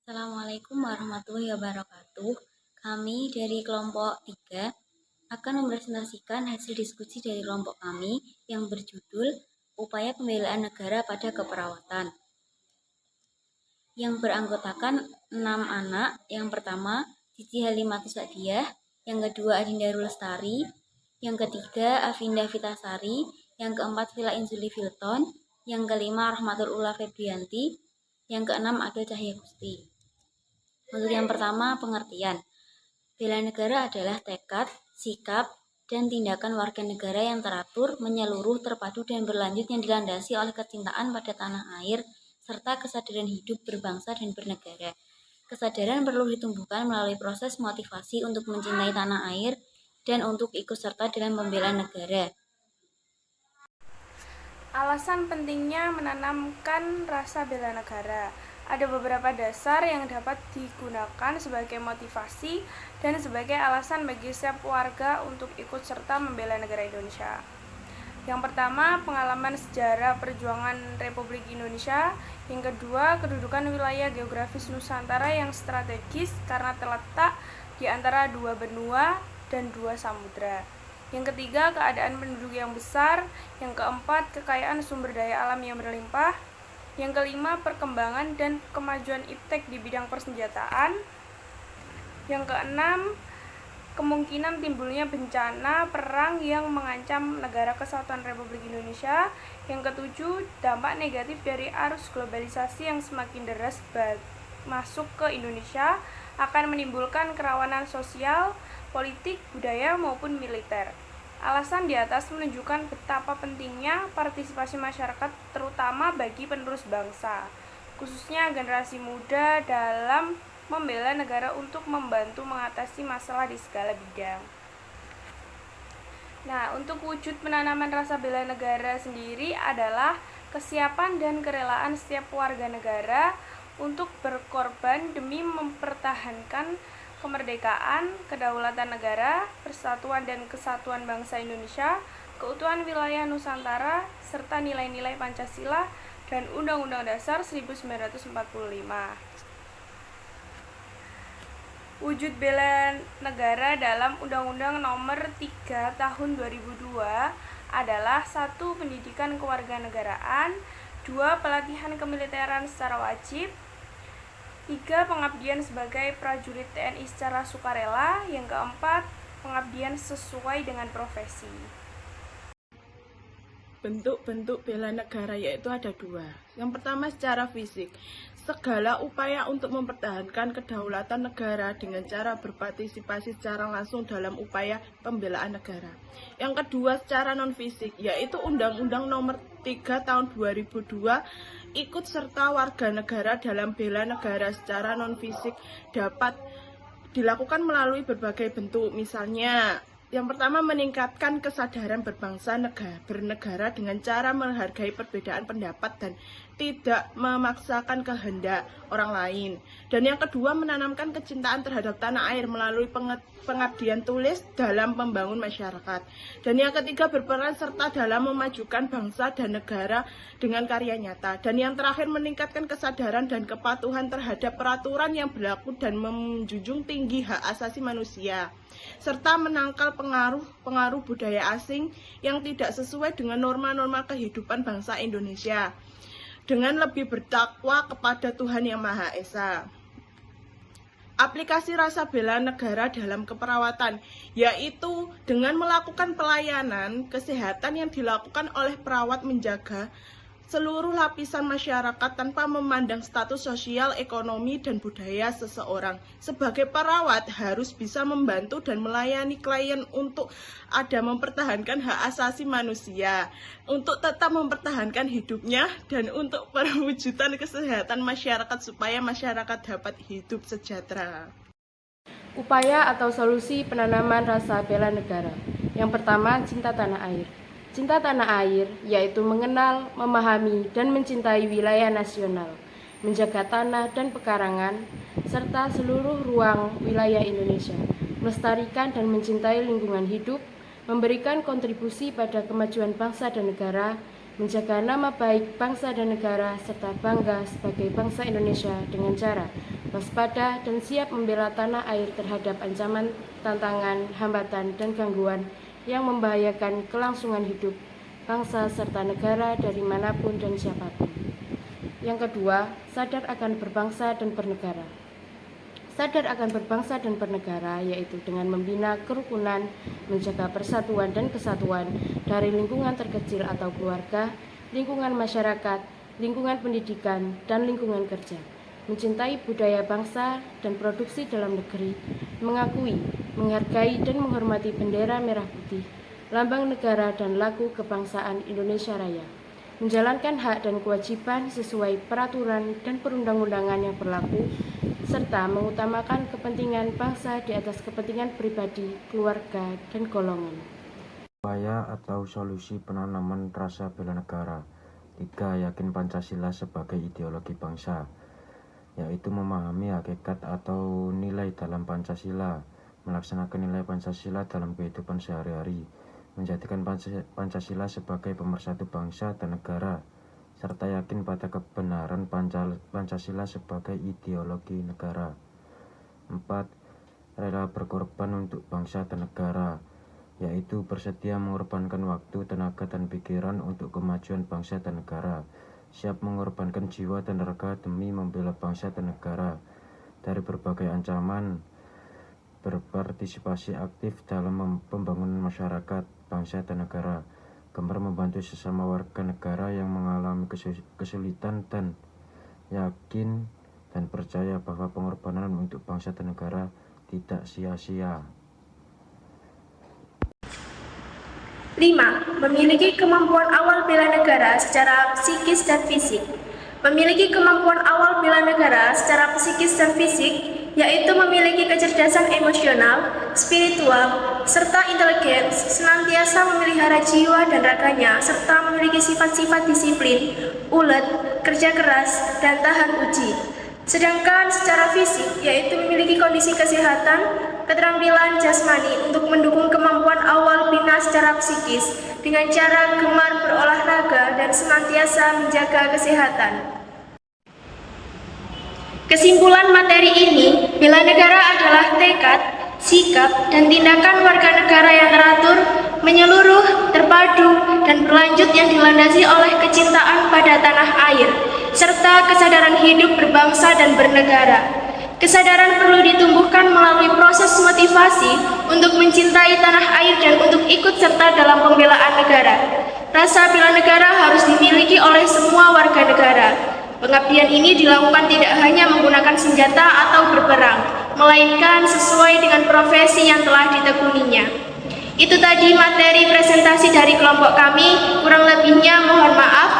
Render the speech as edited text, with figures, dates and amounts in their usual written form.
Assalamualaikum warahmatullahi wabarakatuh. Kami dari kelompok 3 akan mempresentasikan hasil diskusi dari kelompok kami yang berjudul Upaya Pembelaan Negara pada Keperawatan. Yang beranggotakan 6 anak. Yang pertama, Cici Halimatus Sa'diyah. Yang kedua, Adinda Lestari. Yang ketiga, Avinda Vitasari. Yang keempat, Vila Inzuli Filton. Yang kelima, Rahmatul Ula Febrianti. Yang keenam, Adel Cahya Gusti. Untuk yang pertama, pengertian. Bela negara adalah tekad, sikap, dan tindakan warga negara yang teratur, menyeluruh, terpadu, dan berlanjut yang dilandasi oleh kecintaan pada tanah air, serta kesadaran hidup berbangsa dan bernegara. Kesadaran perlu ditumbuhkan melalui proses motivasi untuk mencintai tanah air dan untuk ikut serta dalam membela negara. Alasan pentingnya menanamkan rasa bela negara. Ada beberapa dasar yang dapat digunakan sebagai motivasi dan sebagai alasan bagi setiap warga untuk ikut serta membela negara Indonesia. Yang pertama, pengalaman sejarah perjuangan Republik Indonesia. Yang kedua, kedudukan wilayah geografis Nusantara yang strategis karena terletak di antara dua benua dan dua samudra. Yang ketiga, keadaan penduduk yang besar. Yang keempat, kekayaan sumber daya alam yang berlimpah. Yang kelima, perkembangan dan kemajuan iptek di bidang persenjataan. Yang keenam, kemungkinan timbulnya bencana perang yang mengancam negara kesatuan Republik Indonesia. Yang ketujuh, dampak negatif dari arus globalisasi yang semakin deras masuk ke Indonesia akan menimbulkan kerawanan sosial, politik, budaya, maupun militer. Alasan di atas menunjukkan betapa pentingnya partisipasi masyarakat terutama bagi penerus bangsa, khususnya generasi muda dalam membela negara untuk membantu mengatasi masalah di segala bidang. Nah, untuk wujud penanaman rasa bela negara sendiri adalah kesiapan dan kerelaan setiap warga negara untuk berkorban demi mempertahankan kemerdekaan, kedaulatan negara, persatuan dan kesatuan bangsa Indonesia, keutuhan wilayah Nusantara, serta nilai-nilai Pancasila dan Undang-Undang Dasar 1945. Wujud bela negara dalam Undang-Undang Nomor 3 Tahun 2002 adalah 1. Pendidikan kewarganegaraan, 2. Pelatihan kemiliteran secara wajib, 3. Pengabdian sebagai prajurit TNI secara sukarela. Yang keempat, pengabdian sesuai dengan profesi. Bentuk-bentuk bela negara yaitu ada 2. Yang pertama secara fisik. Segala upaya untuk mempertahankan kedaulatan negara dengan cara berpartisipasi secara langsung dalam upaya pembelaan negara. Yang kedua secara non-fisik, yaitu Undang-Undang Nomor 3 Tahun 2002 ikut serta warga negara dalam bela negara secara non-fisik dapat dilakukan melalui berbagai bentuk. Misalnya, yang pertama, meningkatkan kesadaran berbangsa bernegara dengan cara menghargai perbedaan pendapat dan tidak memaksakan kehendak orang lain. Dan yang kedua, menanamkan kecintaan terhadap tanah air melalui pengabdian tulis dalam membangun masyarakat. Dan yang ketiga, berperan serta dalam memajukan bangsa dan negara dengan karya nyata. Dan yang terakhir, meningkatkan kesadaran dan kepatuhan terhadap peraturan yang berlaku dan menjunjung tinggi hak asasi manusia, serta menangkal pengaruh budaya asing yang tidak sesuai dengan norma-norma kehidupan bangsa Indonesia dengan lebih bertakwa kepada Tuhan Yang Maha Esa. Aplikasi rasa bela negara dalam keperawatan, yaitu dengan melakukan pelayanan kesehatan yang dilakukan oleh perawat menjaga seluruh lapisan masyarakat tanpa memandang status sosial, ekonomi, dan budaya seseorang. Sebagai perawat harus bisa membantu dan melayani klien untuk mempertahankan hak asasi manusia, untuk tetap mempertahankan hidupnya, dan untuk perwujudan kesehatan masyarakat supaya masyarakat dapat hidup sejahtera. Upaya atau solusi penanaman rasa bela negara. Yang pertama, cinta tanah air. Cinta tanah air yaitu mengenal, memahami, dan mencintai wilayah nasional, menjaga tanah dan pekarangan, serta seluruh ruang wilayah Indonesia, melestarikan dan mencintai lingkungan hidup, memberikan kontribusi pada kemajuan bangsa dan negara, menjaga nama baik bangsa dan negara, serta bangga sebagai bangsa Indonesia dengan cara waspada, dan siap membela tanah air terhadap ancaman, tantangan, hambatan, dan gangguan yang membahayakan kelangsungan hidup bangsa serta negara dari manapun dan siapapun. Yang kedua, sadar akan berbangsa dan bernegara. Sadar akan berbangsa dan bernegara yaitu dengan membina kerukunan, menjaga persatuan dan kesatuan dari lingkungan terkecil atau keluarga, lingkungan masyarakat, lingkungan pendidikan, dan lingkungan kerja. Mencintai budaya bangsa dan produksi dalam negeri, mengakui, menghargai, dan menghormati bendera merah putih, lambang negara dan lagu kebangsaan Indonesia Raya. Menjalankan hak dan kewajiban sesuai peraturan dan perundang-undangan yang berlaku, serta mengutamakan kepentingan bangsa di atas kepentingan pribadi, keluarga, dan golongan. Upaya atau solusi penanaman rasa bela negara. 3. Yakin Pancasila sebagai ideologi bangsa, yaitu memahami hakikat atau nilai dalam Pancasila, melaksanakan nilai Pancasila dalam kehidupan sehari-hari, menjadikan Pancasila sebagai pemersatu bangsa dan negara, serta yakin pada kebenaran Pancasila sebagai ideologi negara. 4. Rela berkorban untuk bangsa dan negara, yaitu bersedia mengorbankan waktu, tenaga, dan pikiran untuk kemajuan bangsa dan negara, siap mengorbankan jiwa dan raga demi membela bangsa dan negara dari berbagai ancaman, berpartisipasi aktif dalam pembangunan masyarakat, bangsa, dan negara, gemar membantu sesama warga negara yang mengalami kesulitan, dan yakin dan percaya bahwa pengorbanan untuk bangsa dan negara tidak sia-sia. 5. Memiliki kemampuan awal bela negara secara psikis dan fisik. Memiliki kemampuan awal bela negara secara psikis dan fisik, yaitu memiliki kecerdasan emosional, spiritual, serta intelijen, senantiasa memelihara jiwa dan raganya, serta memiliki sifat-sifat disiplin, ulet, kerja keras, dan tahan uji. Sedangkan secara fisik, yaitu memiliki kondisi kesehatan, keterampilan jasmani untuk mendukung kemampuan awal bina secara psikis dengan cara gemar berolahraga dan senantiasa menjaga kesehatan. Kesimpulan materi ini, bela negara adalah tekad, sikap, dan tindakan warga negara yang teratur, menyeluruh, terpadu, dan berlanjut yang dilandasi oleh kecintaan pada tanah air, serta kesadaran hidup berbangsa dan bernegara. Kesadaran perlu ditumbuhkan melalui proses motivasi untuk mencintai tanah air dan untuk ikut serta dalam pembelaan negara. Rasa bela negara harus dimiliki oleh semua warga negara. Pengabdian ini dilakukan tidak hanya menggunakan senjata atau berperang, melainkan sesuai dengan profesi yang telah ditekuninya. Itu tadi materi presentasi dari kelompok kami, kurang lebihnya mohon maaf.